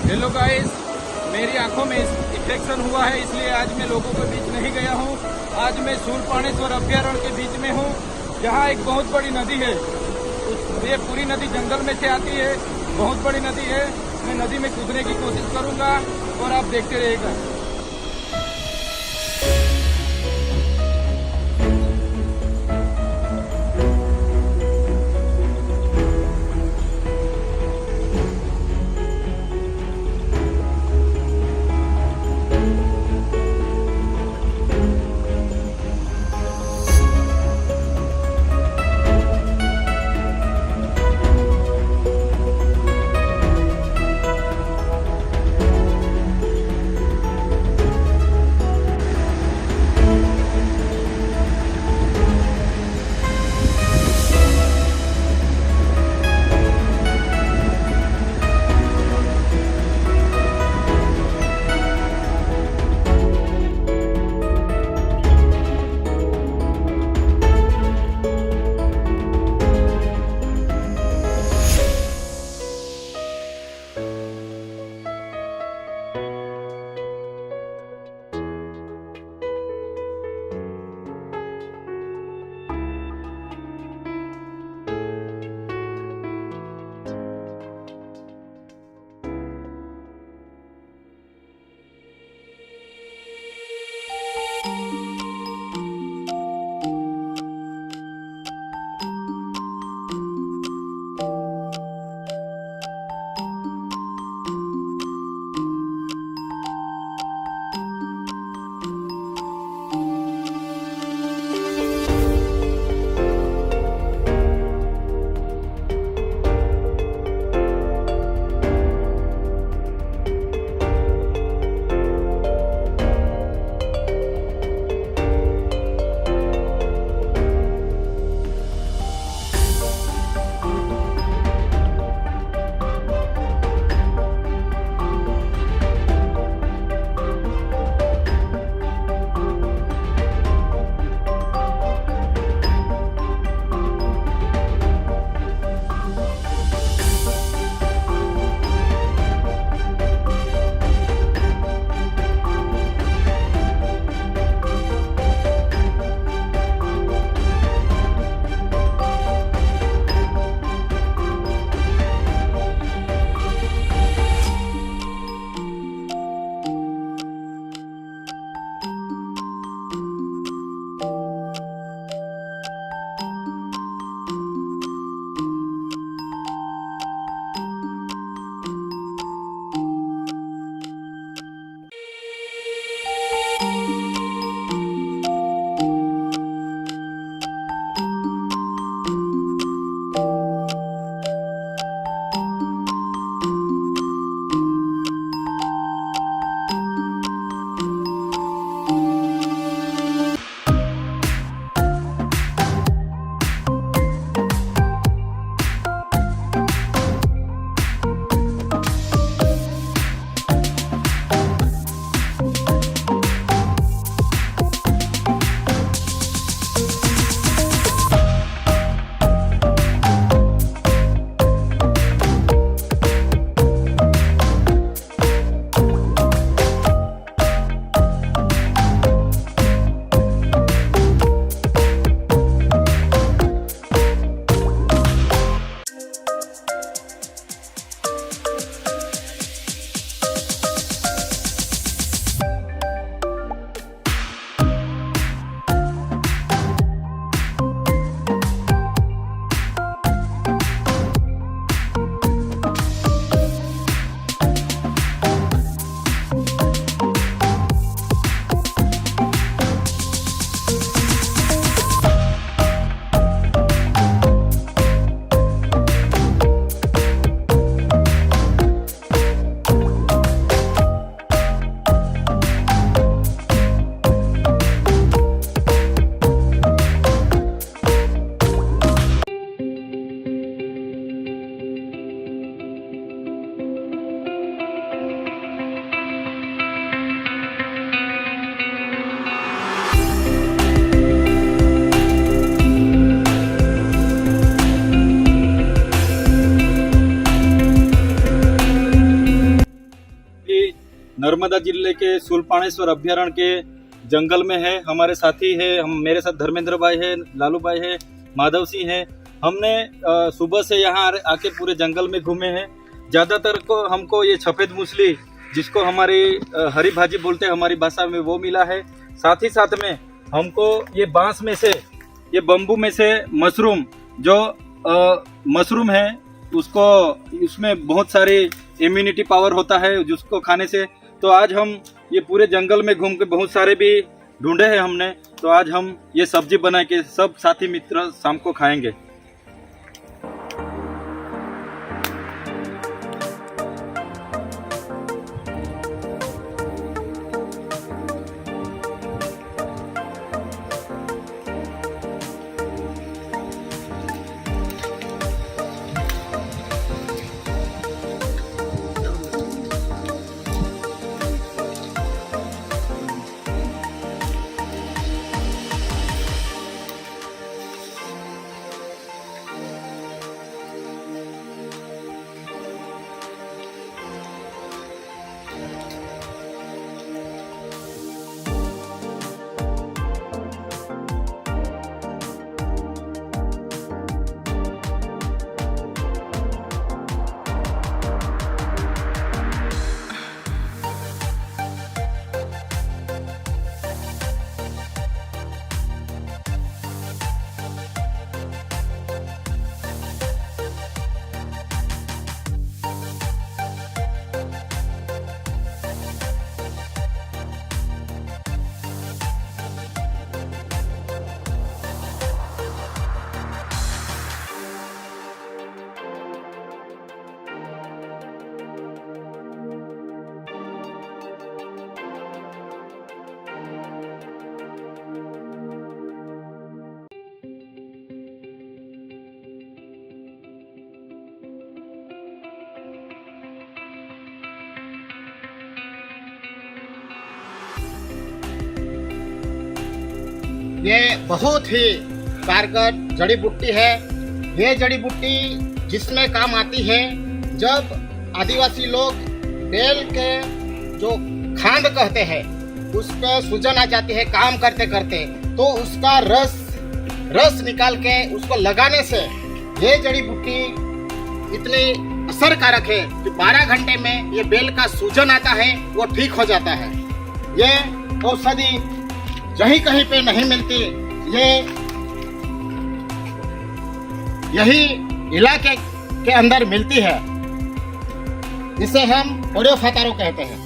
Hello guys, मेरी आंखों में इन्फेक्शन हुआ है, इसलिए आज मैं लोगों के बीच नहीं गया हूँ। आज मैं शूरपाणेश्वर अभ्यारण्य के बीच में हूँ, जहाँ एक बहुत बड़ी नदी है। ये पूरी नदी जंगल में से आती है, बहुत बड़ी नदी है। मैं नदी में कूदने की कोशिश करूंगा और आप देखते रहिएगा। नर्मदा जिले के शूलपाणेश्वर अभ्यारण्य के जंगल में है। हमारे साथी है, हम मेरे साथ धर्मेंद्र भाई है, लालू भाई है, माधव सिंह है। हमने सुबह से यहाँ आके पूरे जंगल में घूमे हैं। ज़्यादातर को हमको ये सफ़ेद मूसली, जिसको हमारी हरी भाजी बोलते हैं हमारी भाषा में, वो मिला है। साथ ही साथ में हमको ये बांस में से, ये बम्बू में से मशरूम, जो मशरूम है उसको, उसमें बहुत सारी इम्यूनिटी पावर होता है जिसको खाने से। तो आज हम ये पूरे जंगल में घूम के बहुत सारे भी ढूंढे हैं हमने। तो आज हम ये सब्जी बना के सब साथी मित्र शाम को खाएंगे। ये बहुत ही कारगर जड़ी बूटी है। ये जड़ी बूटी जिसमें काम आती है जब आदिवासी लोग बेल के जो खांड कहते हैं उस पर सूजन आ जाती है काम करते करते, तो उसका रस निकाल के उसको लगाने से ये जड़ी बूटी इतनी असरकारक है कि 12 घंटे में ये बेल का सूजन आता है वो ठीक हो जाता है। ये औषधि कहीं कहीं पे नहीं मिलती, ये यही इलाके के अंदर मिलती है। इसे हम ओडियो फातारो कहते हैं।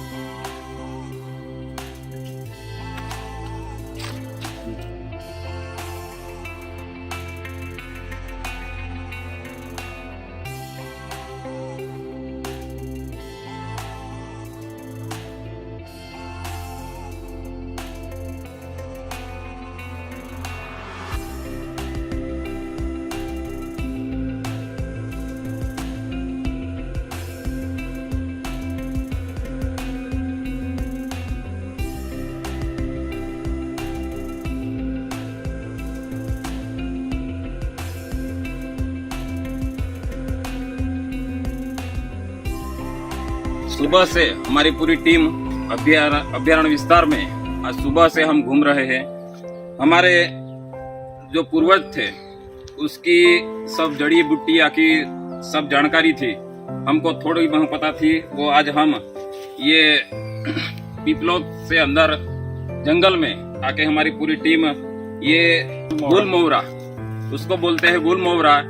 सुबह से हमारी पूरी टीम अभ्यारण्य विस्तार में आज सुबह से हम घूम रहे हैं। हमारे जो पूर्वज थे उसकी सब जड़ी बूटियाँ की सब जानकारी थी, हमको थोड़ी बहुत पता थी। वो आज हम ये पीपलों से अंदर जंगल में आके हमारी पूरी टीम ये गुल मोवरा, उसको बोलते हैं गुल मोवरा,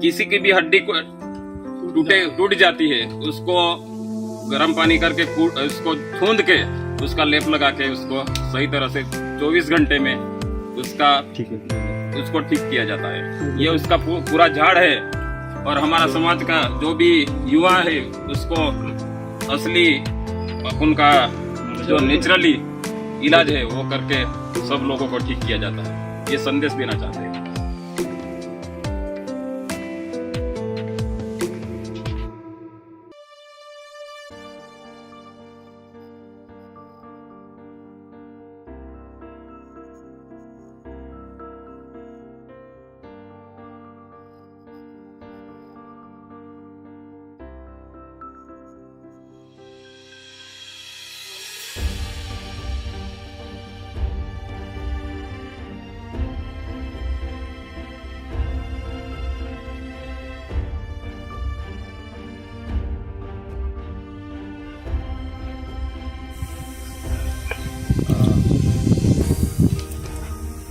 किसी की भी हड्डी को टूट जाती है उसको गर्म पानी करके उसको छूंद के उसका लेप लगा के उसको सही तरह से 24 घंटे में उसको ठीक किया जाता है। ये उसका पूरा झाड़ है और हमारा समाज का जो भी युवा है उसको असली उनका जो नेचुरली इलाज है वो करके सब लोगों को ठीक किया जाता है। ये संदेश देना चाहते हैं।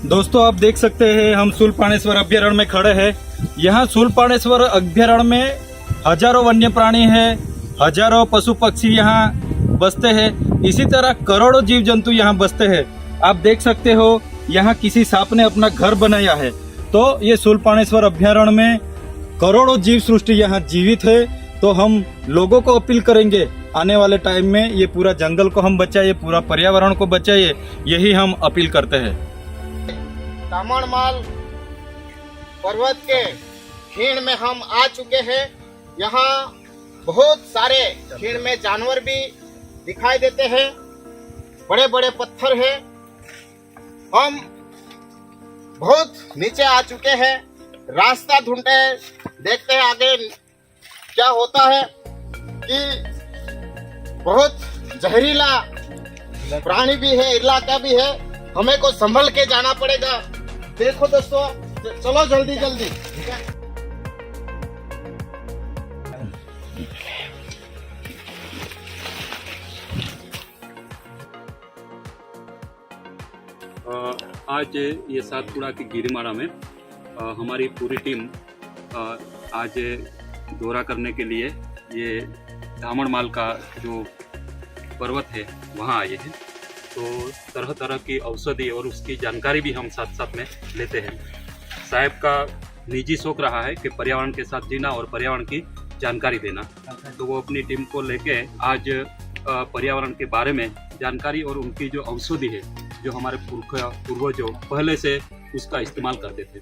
दोस्तों आप देख सकते हैं हम शूलपाणेश्वर अभ्यारण्य में खड़े हैं। यहाँ शूलपाणेश्वर अभ्यारण्य में हजारों वन्य प्राणी हैं, हजारों पशु पक्षी यहाँ बसते हैं। इसी तरह करोड़ों जीव जंतु यहाँ बसते हैं। आप देख सकते हो यहाँ किसी सांप ने अपना घर बनाया है। तो ये शूलपाणेश्वर अभ्यारण्य में करोड़ों जीव सृष्टि यहाँ जीवित है। तो हम लोगों को अपील करेंगे आने वाले टाइम में ये पूरा जंगल को हम बचाइए, पूरा पर्यावरण को बचाइए, यही हम अपील करते हैं। दामनमाल पर्वत के खीण में हम आ चुके हैं। यहाँ बहुत सारे खीण में जानवर भी दिखाई देते हैं, बड़े बड़े पत्थर हैं। हम बहुत नीचे आ चुके हैं, रास्ता ढूंढते देखते हैं आगे क्या होता है कि बहुत जहरीला प्राणी भी है, इलाका भी है, हमें को संभल के जाना पड़ेगा। देखो दोस्तों, चलो जल्दी जल्दी। ठीक है, आज ये सातपुड़ा की गिरिमारा में हमारी पूरी टीम आज दौरा करने के लिए ये दामनमाल का जो पर्वत है वहाँ आए हैं। तो तरह तरह की औषधि और उसकी जानकारी भी हम साथ साथ में लेते हैं। साहब का निजी शौक रहा है कि पर्यावरण के साथ जीना और पर्यावरण की जानकारी देना। तो वो अपनी टीम को लेके आज पर्यावरण के बारे में जानकारी और उनकी जो औषधि है, जो हमारे पूर्वजों पहले से उसका इस्तेमाल करते थे,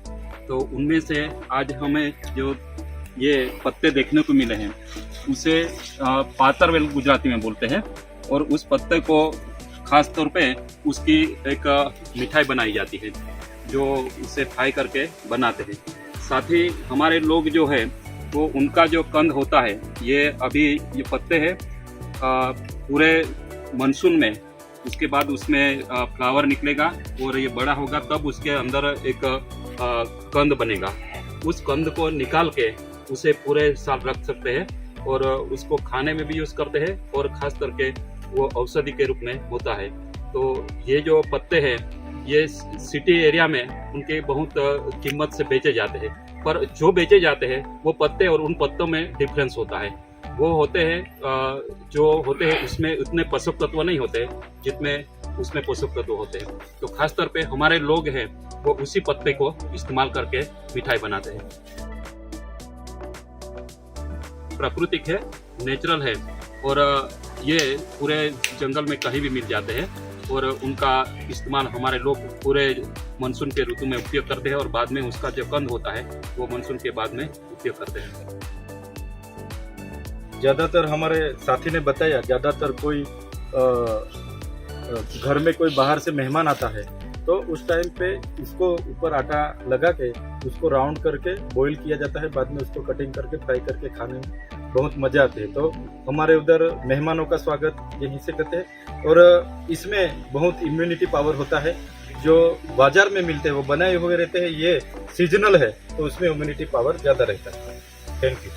तो उनमें से आज हमें जो ये पत्ते देखने को मिले हैं उसे पातरवेल गुजराती में बोलते हैं। और उस पत्ते को खास तौर पे उसकी एक मिठाई बनाई जाती है जो उसे फ्राई करके बनाते हैं। साथ ही हमारे लोग जो है वो उनका जो कंद होता है, ये अभी ये पत्ते हैं पूरे मानसून में, उसके बाद उसमें फ्लावर निकलेगा और ये बड़ा होगा तब उसके अंदर एक कंद बनेगा। उस कंद को निकाल के उसे पूरे साल रख सकते हैं और उसको खाने में भी यूज़ करते हैं और ख़ास करके वो औषधि के रूप में होता है। तो ये जो पत्ते हैं ये सिटी एरिया में उनके बहुत कीमत से बेचे जाते हैं, पर जो बेचे जाते हैं वो पत्ते और उन पत्तों में डिफरेंस होता है। वो होते हैं जो होते हैं उसमें उतने पोषक तत्व नहीं होते जितने उसमें पोषक तत्व होते हैं। तो खास तौर पे हमारे लोग हैं वो उसी पत्ते को इस्तेमाल करके मिठाई बनाते हैं। प्राकृतिक है, नेचुरल है और ये पूरे जंगल में कहीं भी मिल जाते हैं और उनका इस्तेमाल हमारे लोग पूरे मानसून के ऋतु में उपयोग करते हैं और बाद में उसका जो कंद होता है वो मानसून के बाद में उपयोग करते हैं। ज़्यादातर हमारे साथी ने बताया, ज़्यादातर कोई घर में कोई बाहर से मेहमान आता है तो उस टाइम पे इसको ऊपर आटा लगा के उसको राउंड करके बॉईल किया जाता है, बाद में उसको कटिंग करके फ्राई करके खाने में बहुत मज़ा आती है। तो हमारे उधर मेहमानों का स्वागत यहीं से करते हैं और इसमें बहुत इम्यूनिटी पावर होता है। जो बाजार में मिलते हैं वो बनाए हुए रहते हैं, ये सीजनल है तो उसमें इम्यूनिटी पावर ज़्यादा रहता है। Thank you.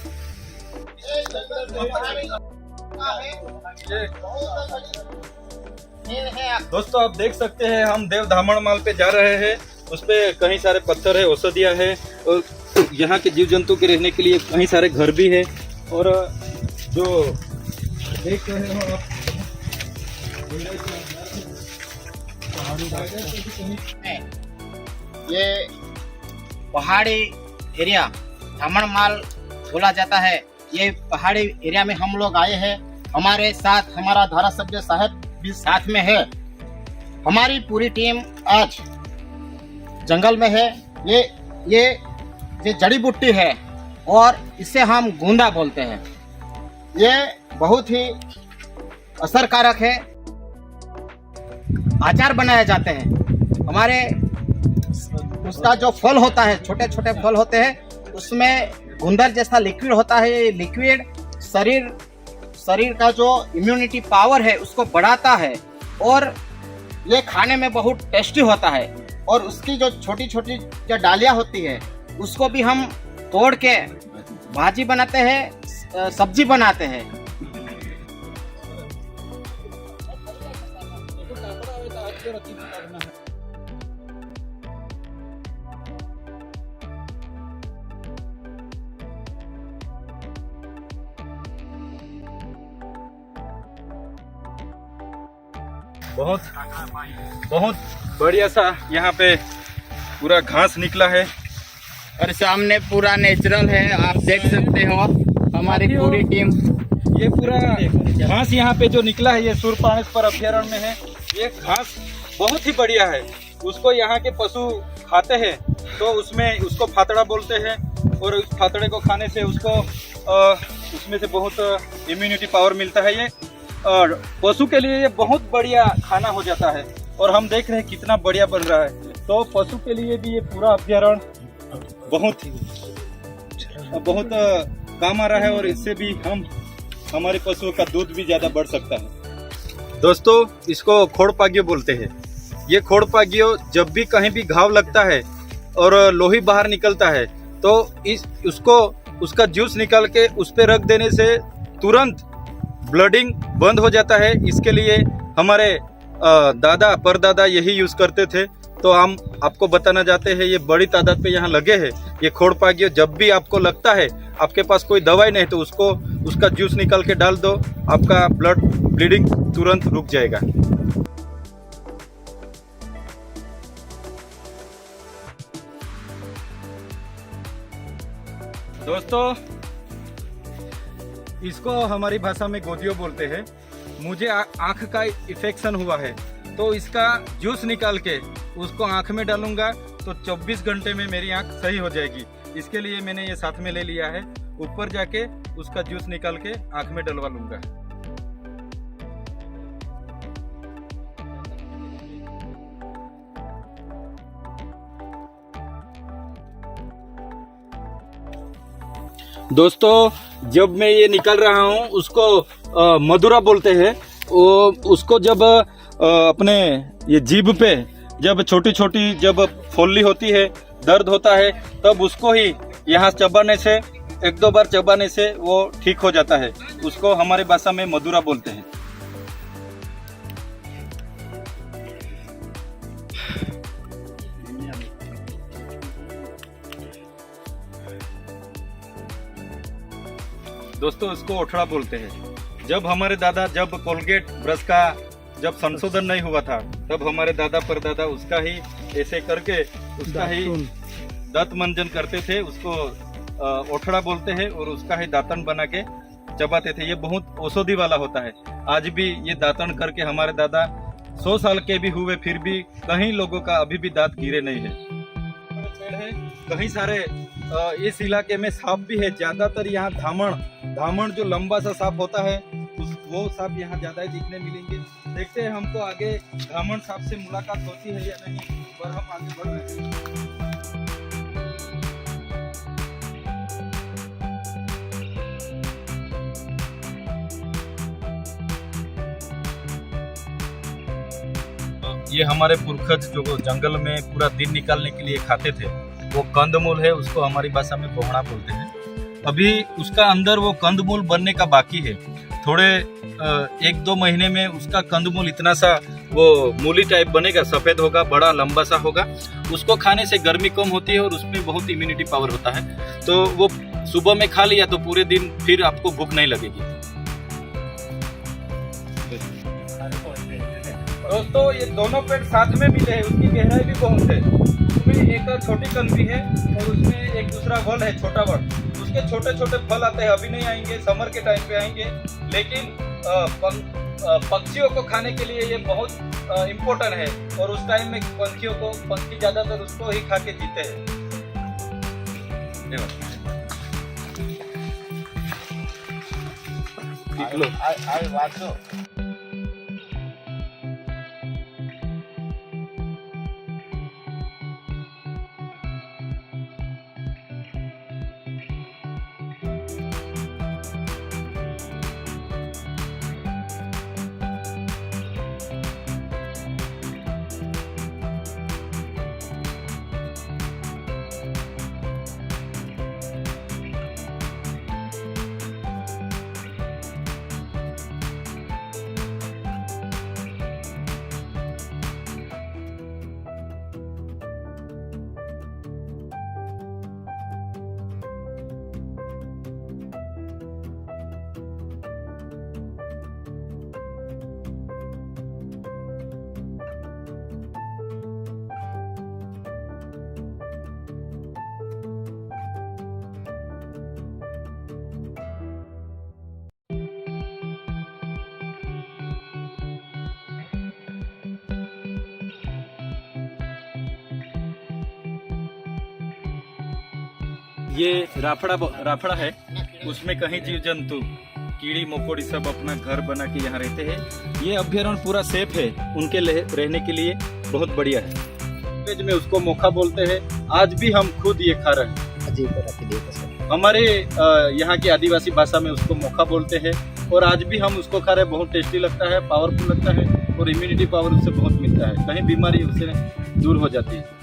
दोस्तों आप देख सकते हैं हम देव दामनमाल पे जा रहे हैं। उस पे कई सारे पत्थर है, औषधियाँ है और यहाँ के जीव जंतु के रहने के लिए कई सारे घर भी है। और जो देख रहे हो आप ये पहाड़ी एरिया दामनमाल बोला जाता है। ये पहाड़ी एरिया में हम लोग आए हैं, हमारे साथ हमारा धारासभ्य साहब भी साथ में है। हमारी पूरी टीम आज जंगल में है। ये जड़ी बूटी है और इसे हम गूंदा बोलते हैं। ये बहुत ही असरकारक है, अचार बनाए जाते हैं। हमारे उसका जो फल होता है, छोटे छोटे फल होते हैं, उसमें गुंदर जैसा लिक्विड होता है। ये लिक्विड शरीर का जो इम्यूनिटी पावर है उसको बढ़ाता है और ये खाने में बहुत टेस्टी होता है। और उसकी जो छोटी छोटी जो डालियाँ होती है उसको भी हम तोड़ के भाजी बनाते हैं, सब्जी बनाते हैं। बहुत बहुत बढ़िया सा यहाँ पे पूरा घास निकला है। और सामने पूरा नेचुरल है, आप देख सकते हो हमारी पूरी टीम। ये पूरा घास यहाँ पे जो निकला है ये सूर्यपाणेश्वर अभ्यारण्य में है। ये घास बहुत ही बढ़िया है, उसको यहाँ के पशु खाते हैं तो उसमें उसको फातड़ा बोलते हैं और उस फातड़े को खाने से उसको उसमें से बहुत इम्यूनिटी पावर मिलता है। ये और पशु के लिए ये बहुत बढ़िया खाना हो जाता है और हम देख रहे हैं कितना बढ़िया बन रहा है। तो पशु के लिए भी ये पूरा अभ्यारण्य बहुत काम आ रहा है और इससे भी हमारे पशुओं का दूध भी ज्यादा बढ़ सकता है। दोस्तों, इसको खोड़पागियो बोलते हैं। ये खोड़पागियो जब भी कहीं भी घाव लगता है और लोही बाहर निकलता है तो उसका जूस निकाल के उस पे रख देने से तुरंत ब्लडिंग बंद हो जाता है। इसके लिए हमारे दादा परदादा यही यूज करते थे। तो हम आपको बताना चाहते हैं, ये बड़ी तादाद पे यहाँ लगे हैं। ये खोड़पागियो जब भी आपको लगता है आपके पास कोई दवाई नहीं तो उसका जूस निकाल के डाल दो, आपका ब्लीडिंग तुरंत रुक जाएगा। दोस्तों, इसको हमारी भाषा में गोदियो बोलते हैं। मुझे आँख का इन्फेक्शन हुआ है तो इसका जूस निकाल के उसको आँख में डालूंगा तो 24 घंटे में मेरी आँख सही हो जाएगी। इसके लिए मैंने ये साथ में ले लिया है। ऊपर जाके उसका जूस निकाल के आँख में डलवा लूंगा। दोस्तों, जब मैं ये निकल रहा हूँ उसको मधुरा बोलते हैं। उसको जब अपने ये जीभ पे जब छोटी छोटी जब फोल्ली होती है, दर्द होता है, तब उसको ही यहाँ चबाने से 1-2 बार चबाने से वो ठीक हो जाता है। उसको हमारे भाषा में मधुरा बोलते हैं। दोस्तों, इसको ओठड़ा बोलते हैं। जब हमारे दादा जब कोलगेट ब्रश का जब संशोधन नहीं हुआ था तब हमारे दादा परदादा उसका ही ऐसे करके उसका ही दांत मंजन करते थे। उसको ओठड़ा बोलते हैं और उसका ही दातन बना के चबाते थे। ये बहुत औषधि वाला होता है। आज भी ये दातन करके हमारे दादा 100 साल के भी हुए फिर भी कहीं लोगों का अभी भी दांत गिरे नहीं है। पेड़ है, कहीं सारे इस इलाके में सांप भी है। ज्यादातर यहाँ धामण जो लंबा सा सांप होता है वो सांप यहाँ ज्यादा ही दिखने मिलेंगे। देखते हैं हमको आगे धामण सांप से मुलाकात होती है या नहीं, पर हम आगे बढ़ रहे हैं। ये हमारे पुरखज जो जंगल में पूरा दिन निकालने के लिए खाते थे वो कंदमूल है। उसको हमारी भाषा में बोहड़ा बोलते हैं। अभी उसका अंदर वो कंदमूल बनने का बाकी है। थोड़े 1-2 महीने में उसका कंदमूल इतना सा वो मूली टाइप बनेगा, सफेद होगा, बड़ा लंबा सा होगा। उसको खाने से गर्मी कम होती है और उसमें बहुत इम्यूनिटी पावर होता है। तो वो सुबह में खा लिया तो पूरे दिन फिर आपको भूख नहीं लगेगी। दोस्तों, ये दोनों पेड़ साथ में मिले हैं, उसकी गहराई भी बहुत है। उसमें एक छोटी कल भी है और उसमें एक दूसरा वल है, छोटा वल। उसके छोटे छोटे फल आते हैं, अभी नहीं आएंगे, समर के टाइम पे आएंगे। लेकिन पक्षियों को खाने के लिए ये बहुत इम्पोर्टेंट है और उस टाइम में पंछी ज्यादातर उसको ही खा के जीते हैं। ये राफड़ा है, उसमें कहीं जीव जंतु कीड़ी मकोड़ी सब अपना घर बना के यहाँ रहते हैं। ये अभ्यारण्य पूरा सेफ है, उनके रहने के लिए बहुत बढ़िया है। वेज में उसको मोखा बोलते हैं, आज भी हम खुद ये खा रहे हैं। हमारे यहाँ की आदिवासी भाषा में उसको मोखा बोलते हैं और आज भी हम उसको खा रहे हैं। बहुत टेस्टी लगता है, पावरफुल लगता है और इम्यूनिटी पावर उससे बहुत मिलता है, कहीं बीमारी उससे दूर हो जाती है।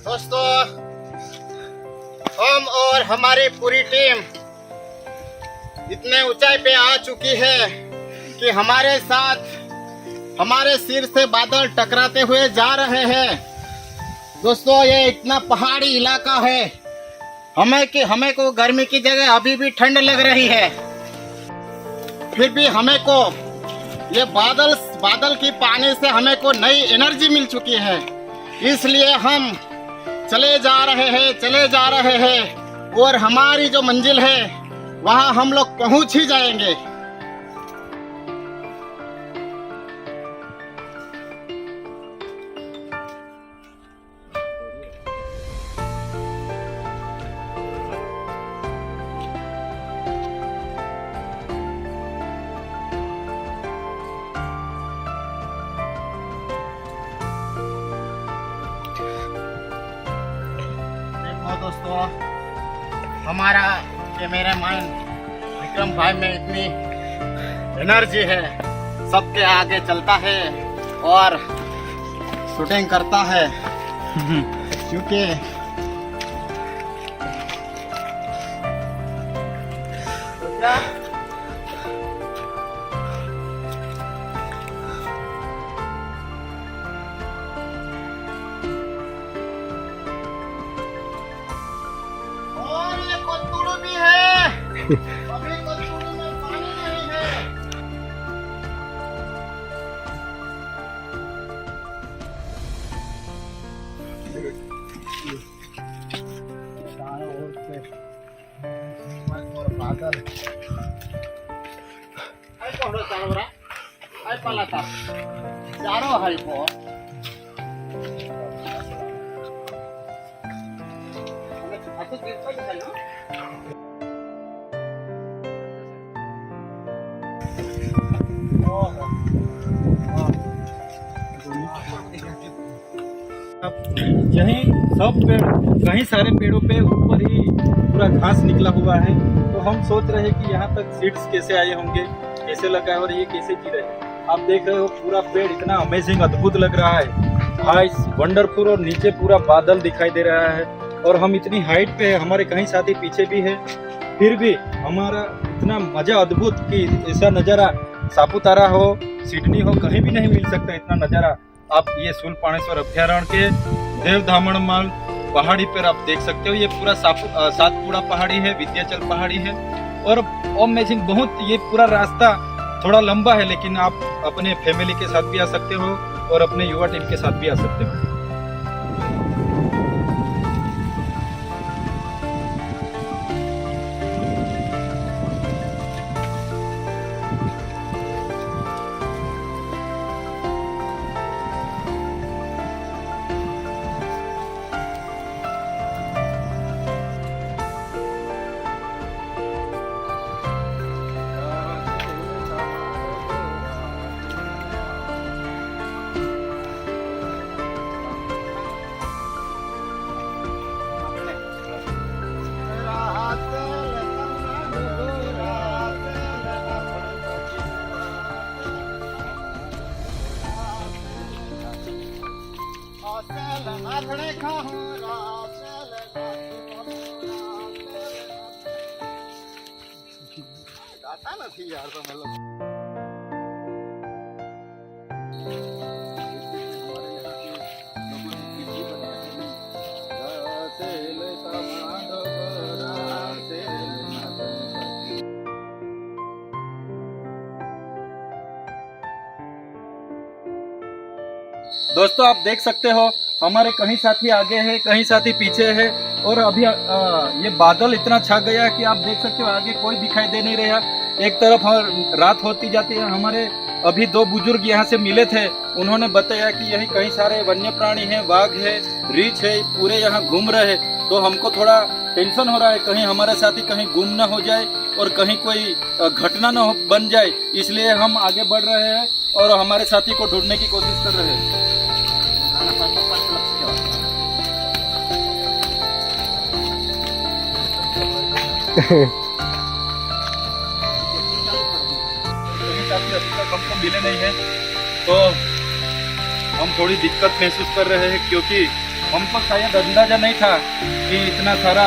दोस्तों, हम और हमारी पूरी टीम इतने ऊंचाई पे आ चुकी है कि हमारे साथ हमारे सिर से बादल टकराते हुए जा रहे हैं। दोस्तों, ये इतना पहाड़ी इलाका है, हमें को गर्मी की जगह अभी भी ठंड लग रही है, फिर भी हमें को ये बादल की पानी से हमें को नई एनर्जी मिल चुकी है। इसलिए हम चले जा रहे हैं और हमारी जो मंजिल है वहां हम लोग पहुंच ही जाएंगे। हमारा कैमरामैन विक्रम भाई में इतनी एनर्जी है, सबके आगे चलता है और शूटिंग करता है क्योंकि और ये कोतुड़ भी है। अभी कोतुड़ में पानी नहीं है। चारों ओर से हिम्मत और बादल। आई कौन चारों ओर? आई पाला था। चारों हाई को। अच्छा देखो दिखाई ना। यही सब पेड़, कहीं सारे पेड़ों पे ऊपर ही पूरा घास निकला हुआ है। तो हम सोच रहे हैं कि यहाँ तक सीड्स कैसे आए होंगे, कैसे लगा है और ये कैसे जी रहे हैं। आप देख रहे हो पूरा पेड़ इतना अमेजिंग, अद्भुत लग रहा है, हाई वंडरफुल, और नीचे पूरा बादल दिखाई दे रहा है। और हम इतनी हाइट पे है, हमारे कहीं साथी पीछे भी है, फिर भी हमारा इतना मजा अद्भुत कि ऐसा नज़ारा सापुतारा हो, सिडनी हो, कहीं भी नहीं मिल सकता इतना नज़ारा। आप ये शूलपाणेश्वर अभ्यारण्य के देव धामणमाल पहाड़ी पर आप देख सकते हो। ये पूरा सातपुड़ा पहाड़ी है, विद्याचल पहाड़ी है और अमेजिंग बहुत। ये पूरा रास्ता थोड़ा लंबा है, लेकिन आप अपने फैमिली के साथ भी आ सकते हो और अपने युवा टीम के साथ भी आ सकते हो। गाता नहीं यार तो मतलब दोस्तों आप देख सकते हो हमारे कहीं साथी आगे है, कहीं साथी पीछे है, और अभी ये बादल इतना छा गया है कि आप देख सकते हो आगे कोई दिखाई दे नहीं रहा। एक तरफ रात होती जाती है। हमारे अभी दो बुजुर्ग यहाँ से मिले थे, उन्होंने बताया कि यही कहीं सारे वन्य प्राणी हैं, बाघ है, रीछ है, पूरे यहाँ घूम रहे हैं। तो हमको थोड़ा टेंशन हो रहा है कहीं हमारे साथी कहीं गुम ना हो जाए और कहीं कोई घटना ना बन जाए, इसलिए हम आगे बढ़ रहे हैं और हमारे साथी को ढूंढने की कोशिश कर रहे हैं। अभी तक हमको मिले नहीं है, तो हम थोड़ी दिक्कत महसूस कर रहे हैं, क्योंकि हमको शायद अंदाजा नहीं था कि इतना सारा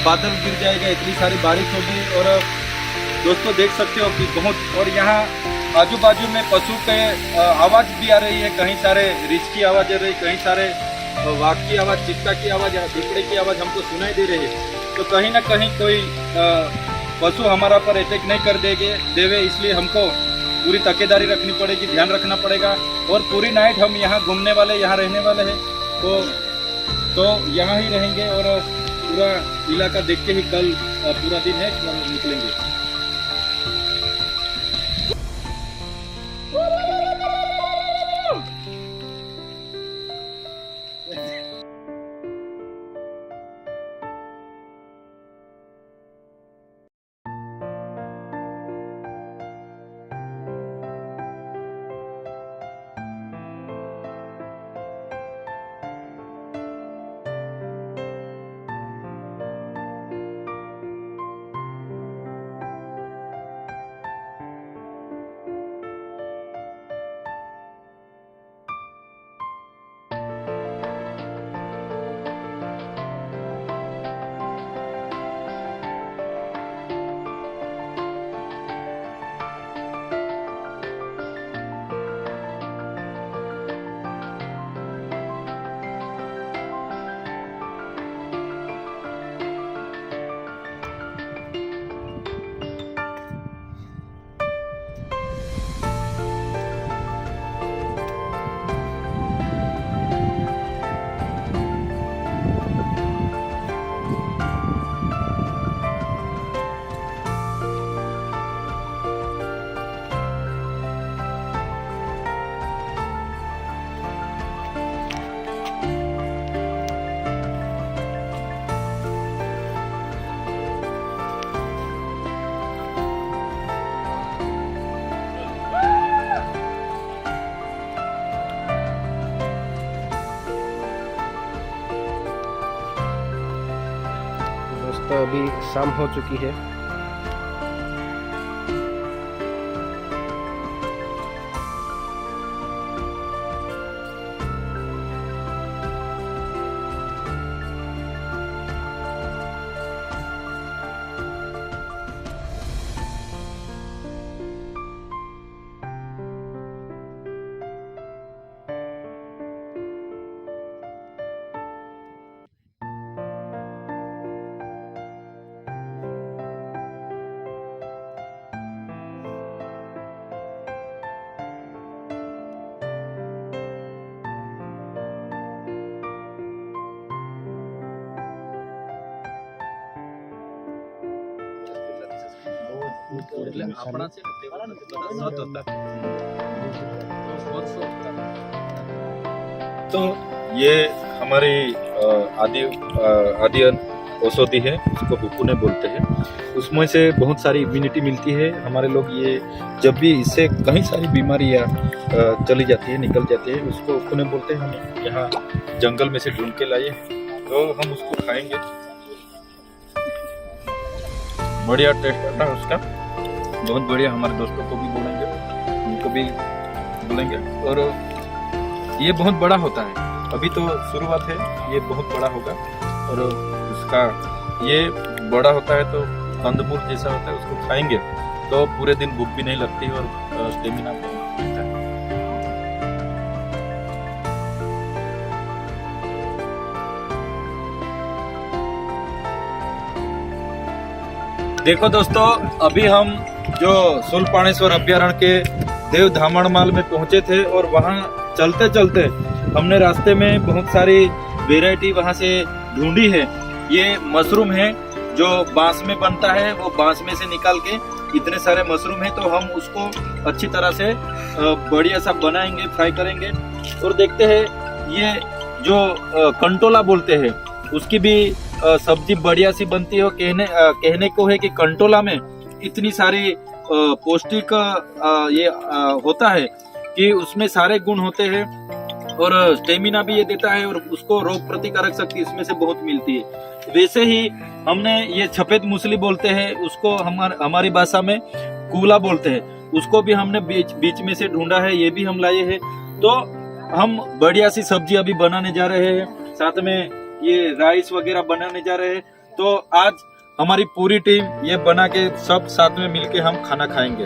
बादल गिर जाएगा, इतनी सारी बारिश होगी। और दोस्तों देख सकते हो कि बहुत, और यहाँ आजू बाजू में पशु के आवाज भी आ रही है, कहीं सारे रीछ की आवाज आ रही, कहीं सारे वाघ की आवाज, चित्ता की आवाज, पिपड़े की आवाज हमको सुनाई दे रही है। तो कहीं ना कहीं कोई पशु हमारा पर अटैक नहीं कर देवे, इसलिए हमको पूरी तकेदारी रखनी पड़ेगी, ध्यान रखना पड़ेगा। और पूरी नाइट हम यहाँ घूमने वाले, यहाँ रहने वाले हैं, तो यहाँ ही रहेंगे और पूरा इलाका देख के ही कल पूरा दिन है, कल निकलेंगे। तो अभी शाम हो चुकी है। तो ये हमारी आदि औषधि है, उसको हुकुने बोलते हैं। उसमें से बहुत सारी इम्यूनिटी मिलती है। हमारे लोग ये जब भी इससे कई सारी बीमारियाँ चली जाती है, निकल जाती है, उसको हुकुने बोलते हैं। हम यहाँ जंगल में से ढूंढ के लाए, तो हम उसको खाएंगे। बढ़िया टेस्ट आता है उसका, बहुत बढ़िया। हमारे दोस्तों को भी बोलेंगे, उनको भी बोलेंगे। और ये बहुत बड़ा होता है, अभी तो शुरुआत है, ये बहुत बड़ा होगा। और उसका ये बड़ा होता है तो कंदमूल जैसा होता है, उसको खाएंगे तो पूरे दिन भूख भी नहीं लगती और स्टेमिना मिलता है। देखो दोस्तों, अभी हम जो शूलपाणेश्वर अभ्यारण्य के देव धामणमाल में पहुंचे थे और वहां चलते चलते हमने रास्ते में बहुत सारी वेराइटी वहां से ढूंढी है। ये मशरूम है जो बांस में बनता है, वो बांस में से निकाल के इतने सारे मशरूम है, तो हम उसको अच्छी तरह से बढ़िया सा बनाएंगे, फ्राई करेंगे। और देखते हैं ये जो कंटोला बोलते हैं, उसकी भी सब्जी बढ़िया सी बनती है। कहने को है कि कंटोला में इतनी सारी पौष्टिक ये होता है कि उसमें सारे गुण होते हैं और स्टेमिना भी ये देता है और उसको रोग प्रतिकारक शक्ति इसमें से बहुत मिलती है। वैसे ही हमने ये सफेद मूसली बोलते हैं, उसको हमारी भाषा में कूला बोलते हैं, उसको भी हमने बीच में से ढूंढा है, ये भी हम लाए हैं। तो हम बढ़िया सी सब्जी अभी बनाने जा रहे हैं, साथ में ये राइस वगैरह बनाने जा रहे हैं। तो आज हमारी पूरी टीम ये बना के सब साथ में मिलके हम खाना खाएंगे।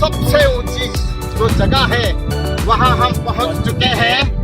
सबसे ऊंची जो जगह है वहां हम पहुंच चुके हैं।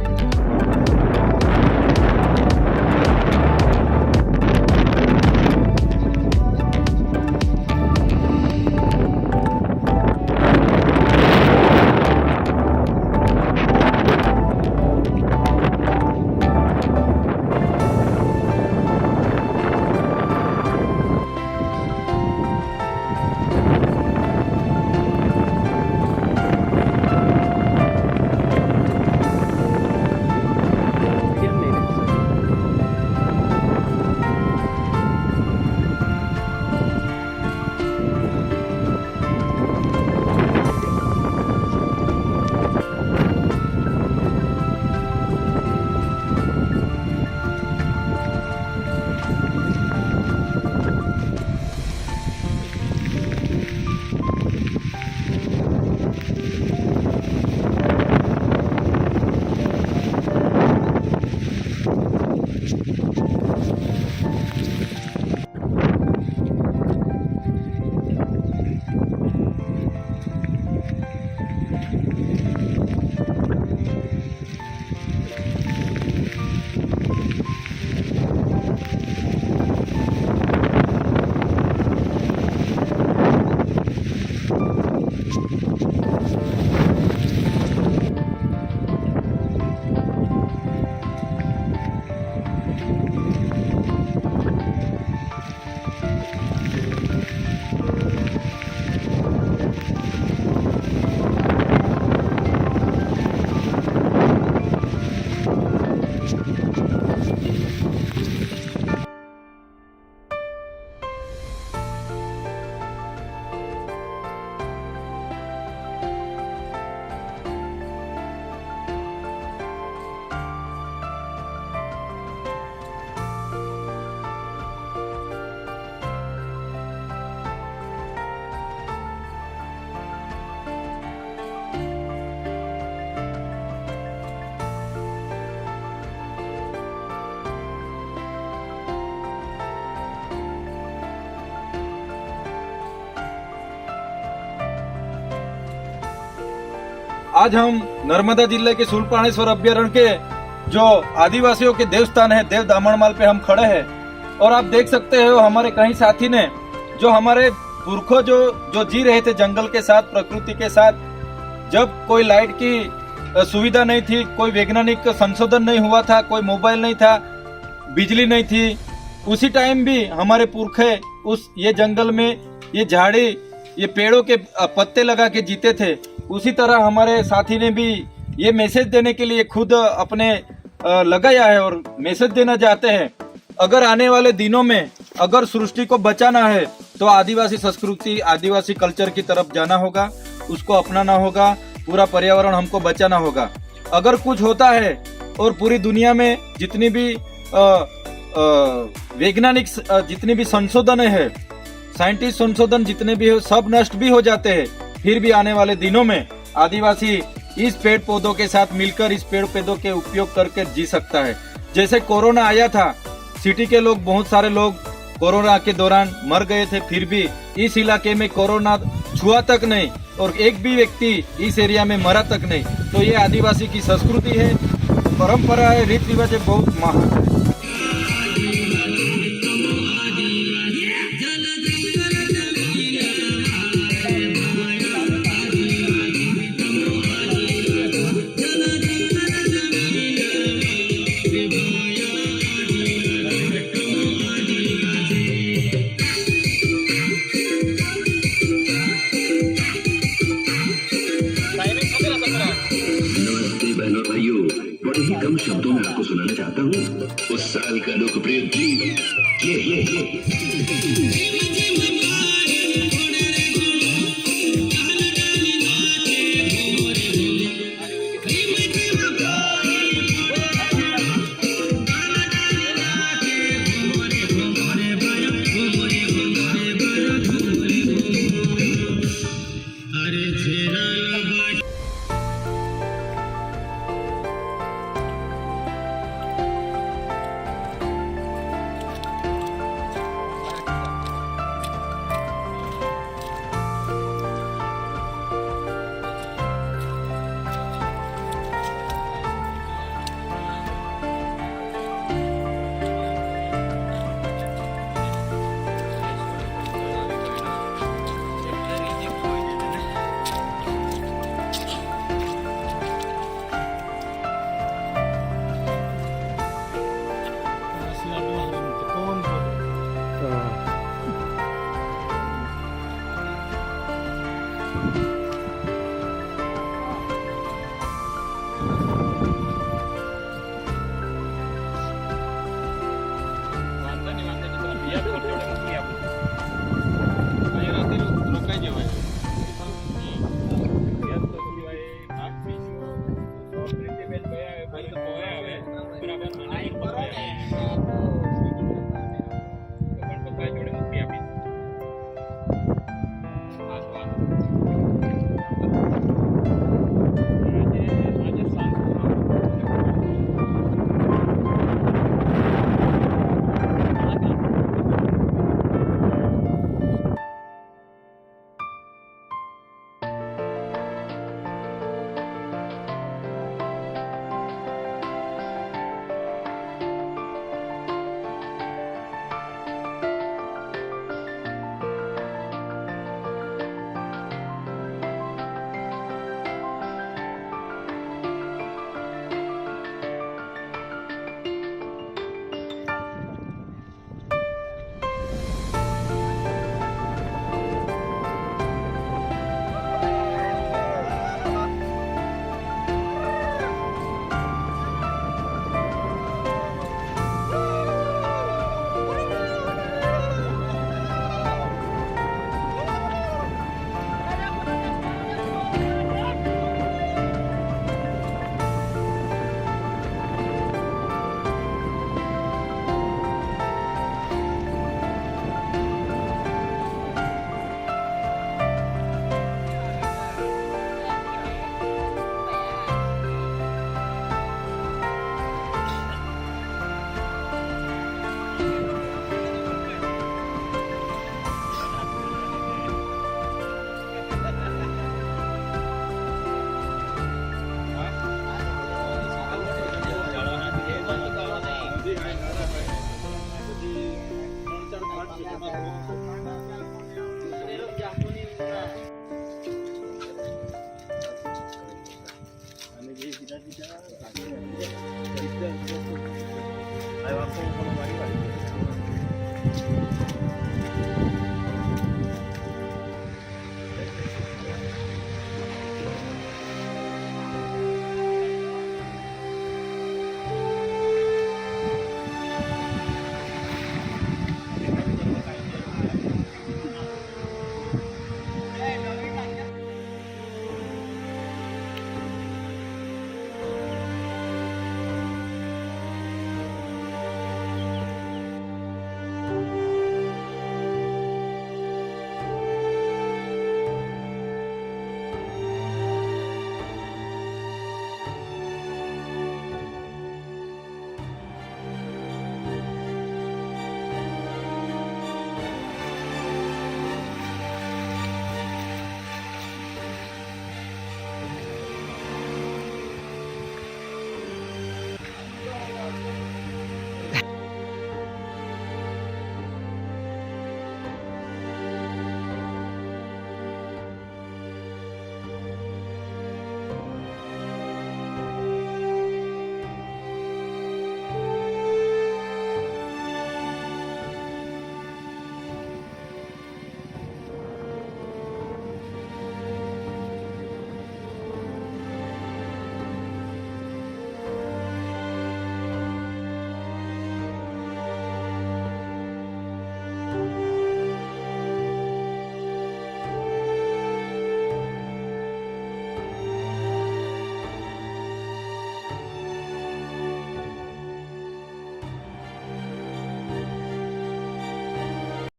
आज हम नर्मदा जिले के शूलपाणेश्वर अभ्यारण्य के जो आदिवासियों के देवस्थान है देव दामनमाल पे हम खड़े हैं और आप देख सकते हो हमारे कई साथी ने जो हमारे पुरखों जो जी रहे थे जंगल के साथ प्रकृति के साथ, जब कोई लाइट की सुविधा नहीं थी, कोई वैज्ञानिक संशोधन नहीं हुआ था, कोई मोबाइल नहीं था, बिजली नहीं थी, उसी टाइम भी हमारे पुरखे उस ये जंगल में ये झाड़ी ये पेड़ों के पत्ते लगा के जीते थे। उसी तरह हमारे साथी ने भी ये मैसेज देने के लिए खुद अपने लगाया है और मैसेज देना चाहते हैं। अगर आने वाले दिनों में अगर सृष्टि को बचाना है तो आदिवासी संस्कृति आदिवासी कल्चर की तरफ जाना होगा, उसको अपनाना होगा, पूरा पर्यावरण हमको बचाना होगा। अगर कुछ होता है और पूरी दुनिया में जितनी भी वैज्ञानिक जितनी भी संशोधन है, साइंटिस्ट संशोधन जितने भी हो सब नष्ट भी हो जाते हैं, फिर भी आने वाले दिनों में आदिवासी इस पेड़ पौधों के साथ मिलकर इस पेड़ पौधों के उपयोग करके जी सकता है। जैसे कोरोना आया था, सिटी के लोग बहुत सारे लोग कोरोना के दौरान मर गए थे, फिर भी इस इलाके में कोरोना छुआ तक नहीं और एक भी व्यक्ति इस एरिया में मरा तक नहीं। तो ये आदिवासी की संस्कृति है, परंपरा है, रीति रिवाज है, बहुत महान है। बड़े ही कम शब्दों में आपको सुनाना चाहता हूँ उस साल का लोकप्रिय गीत ये